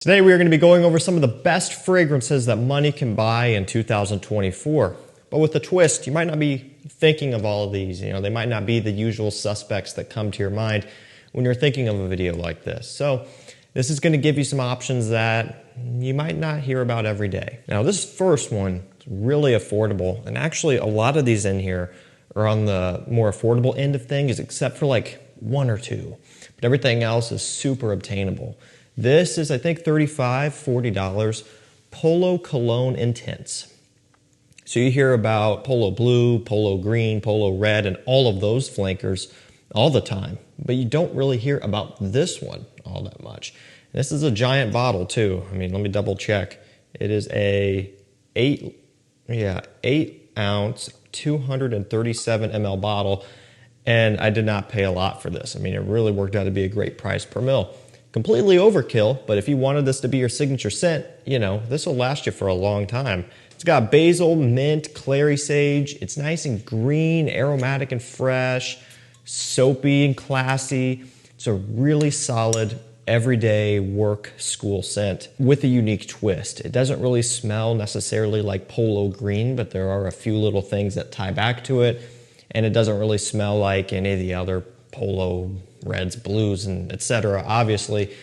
Today we are going to be going over some of the best fragrances that money can buy in 2024. But with a twist, you might not be thinking of all of these. They might not be the usual suspects that come to your mind when you're thinking of a video like this. So this is going to give you some options that you might not hear about every day. Now this first one is really affordable, and actually a lot of these in here are on the more affordable end of things, except for like one or two. But everything else is super obtainable. This is, I think, $35, $40, Polo Cologne Intense. So you hear about Polo Blue, Polo Green, Polo Red, and all of those flankers all the time, but you don't really hear about this one all that much. This is a giant bottle too. I mean, let me double check. It is a 8 ounce, 237 ml bottle, and I did not pay a lot for this. I mean, it really worked out to be a great price per mil. Completely overkill, but if you wanted this to be your signature scent, this will last you for a long time. It's got basil, mint, clary sage. It's nice and green, aromatic and fresh, soapy and classy. It's a really solid, everyday work school scent with a unique twist. It doesn't really smell necessarily like Polo Green, but there are a few little things that tie back to it. And it doesn't really smell like any of the other Polo Reds, Blues, and etc. obviously,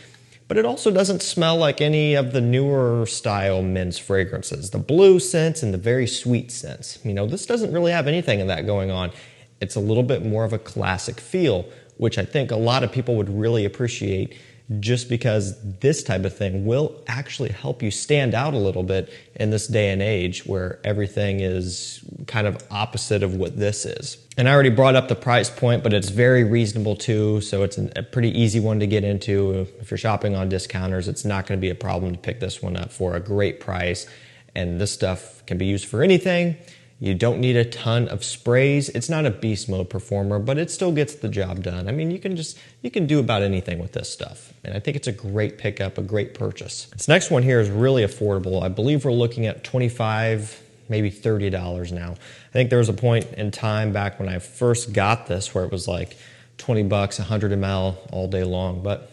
but it also doesn't smell like any of the newer style men's fragrances. The blue scents and the very sweet scents. This doesn't really have anything of that going on. It's a little bit more of a classic feel, which I think a lot of people would really appreciate, just because this type of thing will actually help you stand out a little bit in this day and age where everything is kind of opposite of what this is. And I already brought up the price point, but it's very reasonable too, so it's a pretty easy one to get into. If you're shopping on discounters, it's not going to be a problem to pick this one up for a great price. And this stuff can be used for anything. You don't need a ton of sprays. It's not a beast mode performer, but it still gets the job done. I mean, you can do about anything with this stuff. And I think it's a great pickup, a great purchase. This next one here is really affordable. I believe we're looking at $25, maybe $30 now. I think there was a point in time back when I first got this where it was like 20 bucks, 100 ml all day long, but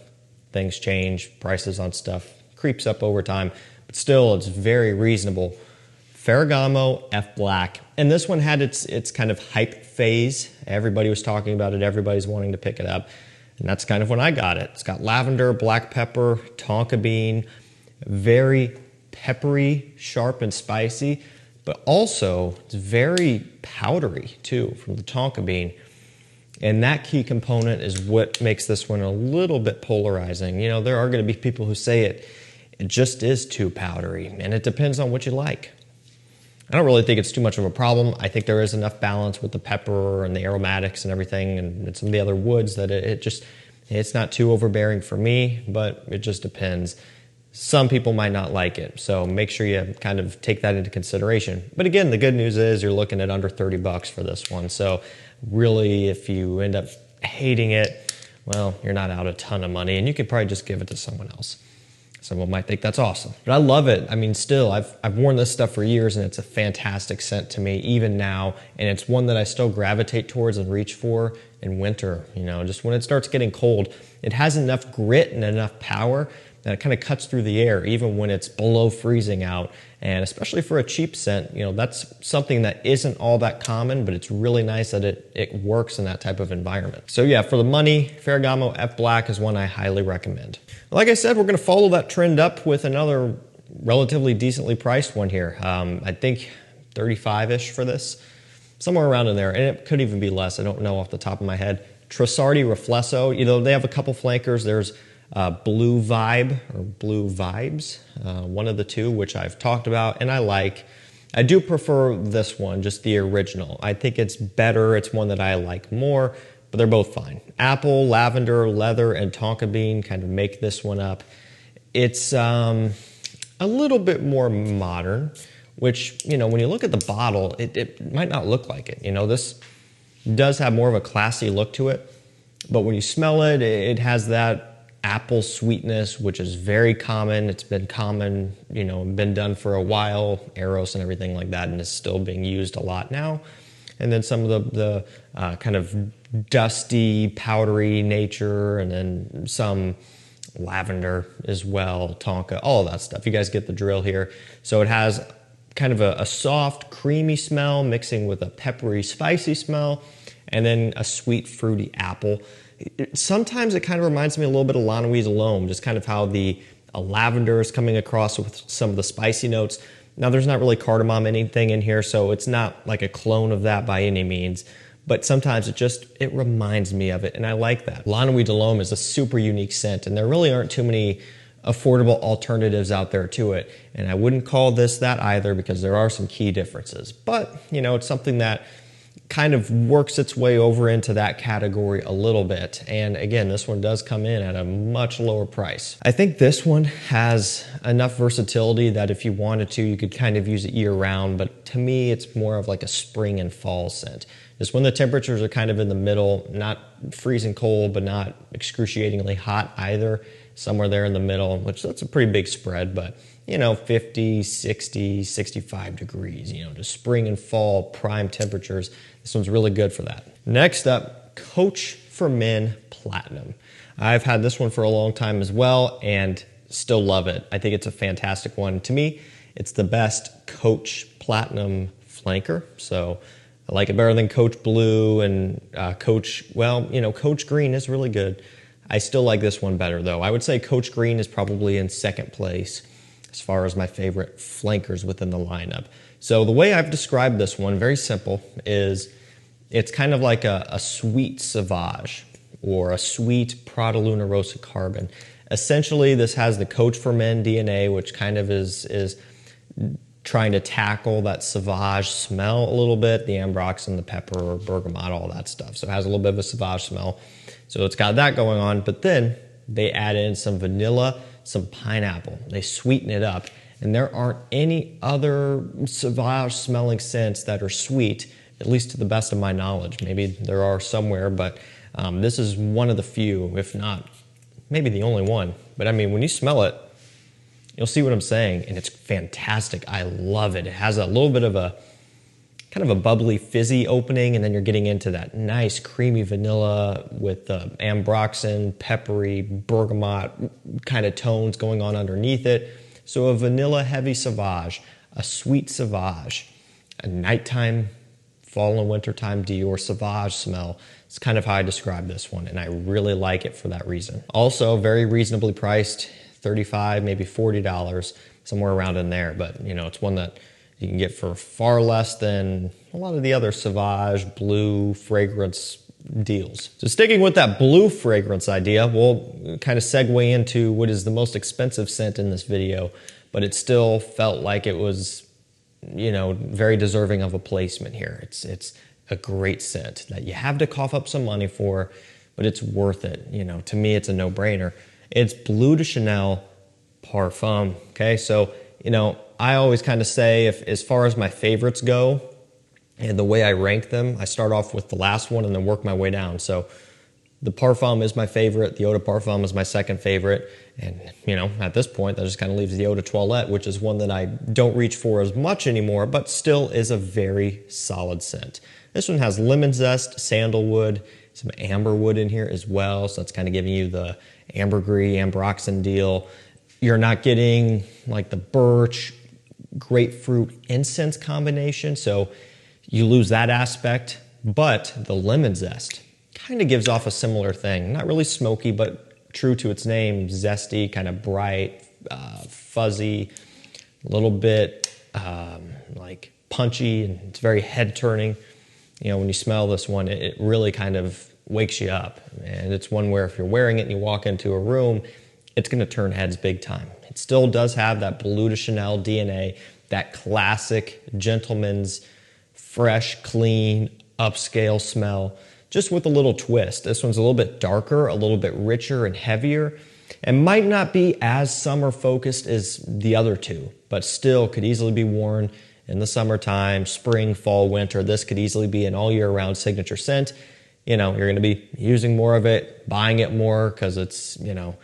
things change, prices on stuff creeps up over time, but still it's very reasonable. Ferragamo F Black. And this one had its kind of hype phase. Everybody was talking about it. Everybody's wanting to pick it up. And that's kind of when I got it. It's got lavender, black pepper, tonka bean, very peppery, sharp and spicy, but also it's very powdery too from the tonka bean. And that key component is what makes this one a little bit polarizing. There are going to be people who say it just is too powdery, and it depends on what you like. I don't really think it's too much of a problem. I think there is enough balance with the pepper and the aromatics and everything and some of the other woods that it's not too overbearing for me, but it just depends. Some people might not like it, so make sure you kind of take that into consideration. But again, the good news is you're looking at under 30 bucks for this one. So really, if you end up hating it, well, you're not out a ton of money, and you could probably just give it to someone else. Someone might think that's awesome, but I love it. I mean, still, I've worn this stuff for years, and it's a fantastic scent to me, even now. And it's one that I still gravitate towards and reach for in winter. Just when it starts getting cold, it has enough grit and enough power that it kind of cuts through the air, even when it's below freezing out. And especially for a cheap scent, that's something that isn't all that common, but it's really nice that it works in that type of environment. So yeah, for the money, Ferragamo F Black is one I highly recommend. Like I said, we're going to follow that trend up with another relatively decently priced one here. I think 35-ish for this, somewhere around in there, and it could even be less. I don't know off the top of my head. Trussardi Riflesso, they have a couple flankers. There's Blue Vibe or Blue Vibes, one of the two, which I've talked about and I like. I do prefer this one, just the original. I think it's better. It's one that I like more, but they're both fine. Apple, lavender, leather, and tonka bean kind of make this one up. It's a little bit more modern, which, when you look at the bottle, it might not look like it. This does have more of a classy look to it, but when you smell it, it has that apple sweetness, which is very common. It's been common, been done for a while, Eros and everything like that, and is still being used a lot now. And then some of the kind of dusty, powdery nature, and then some lavender as well, tonka, all of that stuff. You guys get the drill here. So it has kind of a soft, creamy smell mixing with a peppery, spicy smell, and then a sweet, fruity apple. Sometimes it kind of reminds me a little bit of La Nuit's L'Homme, just kind of how the lavender is coming across with some of the spicy notes. Now, there's not really cardamom anything in here, so it's not like a clone of that by any means. But sometimes it reminds me of it, and I like that. La Nuit's L'Homme is a super unique scent, and there really aren't too many affordable alternatives out there to it. And I wouldn't call this that either, because there are some key differences. But, you know, it's something that kind of works its way over into that category a little bit. And again, this one does come in at a much lower price. I think this one has enough versatility that if you wanted to, you could kind of use it year round. But to me, it's more of like a spring and fall scent. Just when the temperatures are kind of in the middle, not freezing cold, but not excruciatingly hot either, somewhere there in the middle, which that's a pretty big spread, but you know, 50, 60, 65 degrees, you know, just spring and fall prime temperatures. This one's really good for that. Next up, Coach for Men Platinum. I've had this one for a long time as well and still love it. I think it's a fantastic one. To me, it's the best Coach Platinum flanker. So I like it better than Coach Blue and Coach, well, you know, Coach Green is really good. I still like this one better though. I would say Coach Green is probably in second place as far as my favorite flankers within the lineup. So the way I've described this one, very simple, is it's kind of like a sweet Sauvage or a sweet Prada Luna Rosa Carbon. Essentially, this has the Coach for Men DNA, which kind of is trying to tackle that Sauvage smell a little bit, the ambroxan, the pepper, or bergamot, all that stuff. So it has a little bit of a Sauvage smell. So it's got that going on, but then they add in some vanilla, some pineapple. They sweeten it up, and there aren't any other Sauvage smelling scents that are sweet, at least to the best of my knowledge. Maybe there are somewhere, but this is one of the few, if not maybe the only one. But I mean, when you smell it, you'll see what I'm saying, and it's fantastic. I love it. It has a little bit of a kind of a bubbly, fizzy opening, and then you're getting into that nice, creamy vanilla with ambroxan, peppery, bergamot kind of tones going on underneath it. So a vanilla-heavy Sauvage, a sweet Sauvage, a nighttime, fall and wintertime Dior Sauvage smell. It's kind of how I describe this one, and I really like it for that reason. Also, very reasonably priced, $35, maybe $40, somewhere around in there. But, you know, it's one that you can get for far less than a lot of the other Sauvage, Bleu, fragrance deals. So sticking with that Bleu fragrance idea, we'll kind of segue into what is the most expensive scent in this video, but it still felt like it was, you know, very deserving of a placement here. It's a great scent that you have to cough up some money for, but it's worth it. You know, to me, it's a no-brainer. It's Bleu de Chanel Parfum, okay? So, you know, I always kind of say, if as far as my favorites go, and the way I rank them, I start off with the last one and then work my way down. So the Parfum is my favorite, the Eau de Parfum is my second favorite, and you know, at this point, that just kind of leaves the Eau de Toilette, which is one that I don't reach for as much anymore, but still is a very solid scent. This one has lemon zest, sandalwood, some amberwood in here as well, so that's kind of giving you the ambergris, ambroxan deal. You're not getting like the birch, grapefruit, incense combination, so you lose that aspect, but the lemon zest kind of gives off a similar thing. Not really smoky, but true to its name, zesty, kind of bright, fuzzy, a little bit like punchy, and it's very head-turning. You know, when you smell this one, it really kind of wakes you up, and it's one where if you're wearing it and you walk into a room, it's going to turn heads big time. It still does have that Bleu de Chanel DNA, that classic gentleman's fresh, clean, upscale smell, just with a little twist. This one's a little bit darker, a little bit richer and heavier, and might not be as summer focused as the other two, but still could easily be worn in the summertime, spring, fall, winter. This could easily be an all year round signature scent. You know, you're going to be using more of it, buying it more because it's, you know,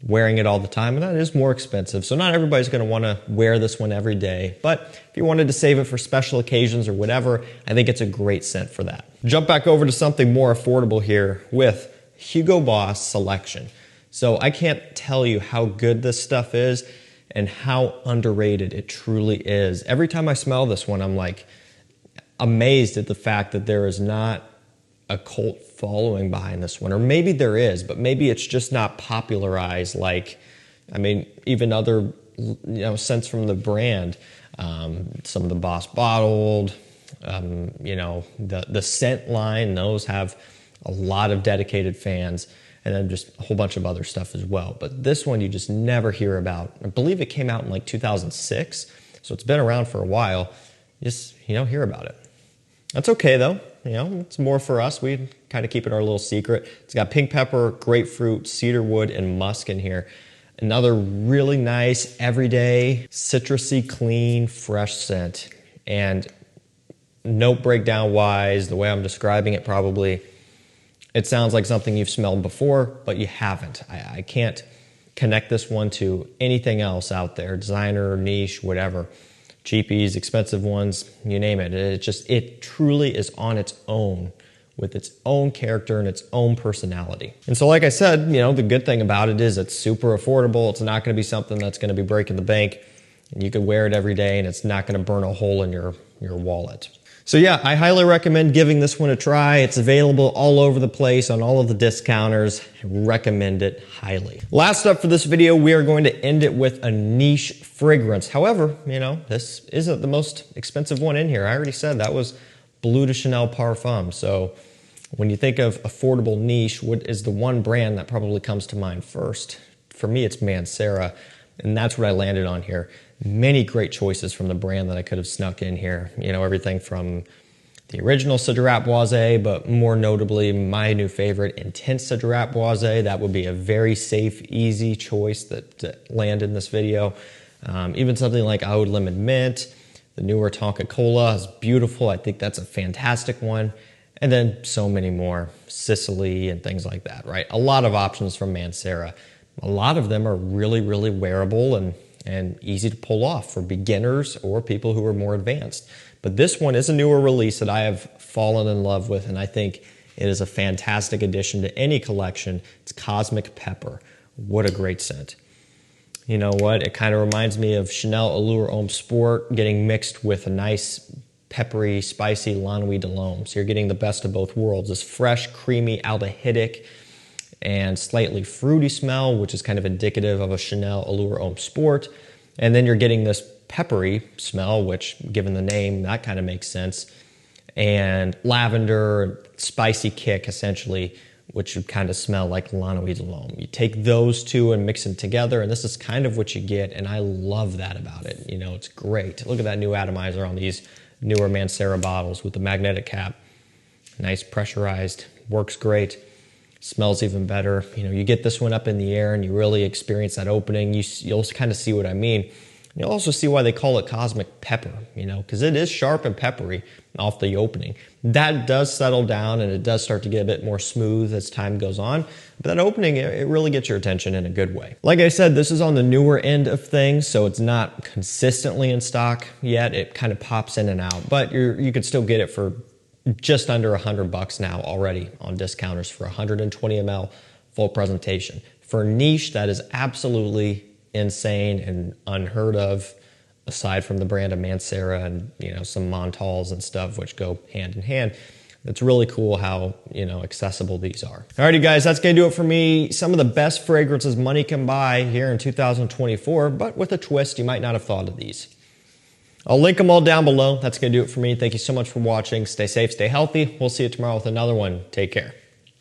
wearing it all the time, and that is more expensive. So not everybody's going to want to wear this one every day, but if you wanted to save it for special occasions or whatever, I think it's a great scent for that. Jump back over to something more affordable here with Hugo Boss Selection. So I can't tell you how good this stuff is and how underrated it truly is. Every time I smell this one, I'm like amazed at the fact that there is not a cult following behind this one. Or maybe there is, but maybe it's just not popularized like, I mean, even other, scents from the brand. Some of the Boss Bottled, the scent line, those have a lot of dedicated fans, and then just a whole bunch of other stuff as well. But this one you just never hear about. I believe it came out in like 2006, so it's been around for a while. You don't hear about it. That's okay though. It's more for us. We kind of keep it our little secret. It's got pink pepper, grapefruit, cedarwood, and musk in here. Another really nice, everyday, citrusy, clean, fresh scent. And note breakdown wise, the way I'm describing it probably, it sounds like something you've smelled before, but you haven't. I can't connect this one to anything else out there, designer, niche, whatever. Cheapies, expensive ones, you name it. It truly is on its own, with its own character and its own personality. And so like I said, the good thing about it is it's super affordable. It's not going to be something that's going to be breaking the bank. And you could wear it every day and it's not going to burn a hole in your wallet. So yeah, I highly recommend giving this one a try. It's available all over the place on all of the discounters. I recommend it highly. Last up for this video, we are going to end it with a niche fragrance. However, this isn't the most expensive one in here. I already said that was Bleu de Chanel Parfum. So when you think of affordable niche, what is the one brand that probably comes to mind first? For me, it's Mancera, and that's what I landed on here. Many great choices from the brand that I could have snuck in here. Everything from the original Cedrat Boisé, but more notably, my new favorite, Intense Cedrat Boisé. That would be a very safe, easy choice that landed in this video. Even something like Oud Lemon Mint, the newer Tonka Cola is beautiful. I think that's a fantastic one. And then so many more, Sicily and things like that, right? A lot of options from Mancera. A lot of them are really, really wearable and easy to pull off for beginners or people who are more advanced. But this one is a newer release that I have fallen in love with, and I think it is a fantastic addition to any collection. It's Cosmic Pepper. What a great scent. You know what? It kind of reminds me of Chanel Allure Homme Sport getting mixed with a nice, peppery, spicy La Nuit de l'Homme. So you're getting the best of both worlds. This fresh, creamy, aldehydic, and slightly fruity smell, which is kind of indicative of a Chanel Allure Homme Sport. And then you're getting this peppery smell, which, given the name, that kind of makes sense. And lavender, spicy kick, essentially, which would kind of smell like La Nuit de l'Homme. You take those two and mix them together, and this is kind of what you get, and I love that about it. It's great. Look at that new atomizer on these newer Mancera bottles with the magnetic cap. Nice pressurized, works great. Smells even better. You get this one up in the air and you really experience that opening. You'll kind of see what I mean. You'll also see why they call it Cosmic Pepper, because it is sharp and peppery off the opening. That does settle down and it does start to get a bit more smooth as time goes on. But that opening, it really gets your attention in a good way. Like I said, this is on the newer end of things, so it's not consistently in stock yet. It kind of pops in and out, but you could still get it for just under $100 now already on discounters for 120 ml full presentation. For niche, that is absolutely insane and unheard of, aside from the brand of Mancera and some Montals and stuff, which go hand in hand. It's really cool how accessible these are. Alrighty guys, that's gonna do it for me. Some of the best fragrances money can buy here in 2024, but with a twist, you might not have thought of these. I'll link them all down below. That's going to do it for me. Thank you so much for watching. Stay safe, stay healthy. We'll see you tomorrow with another one. Take care.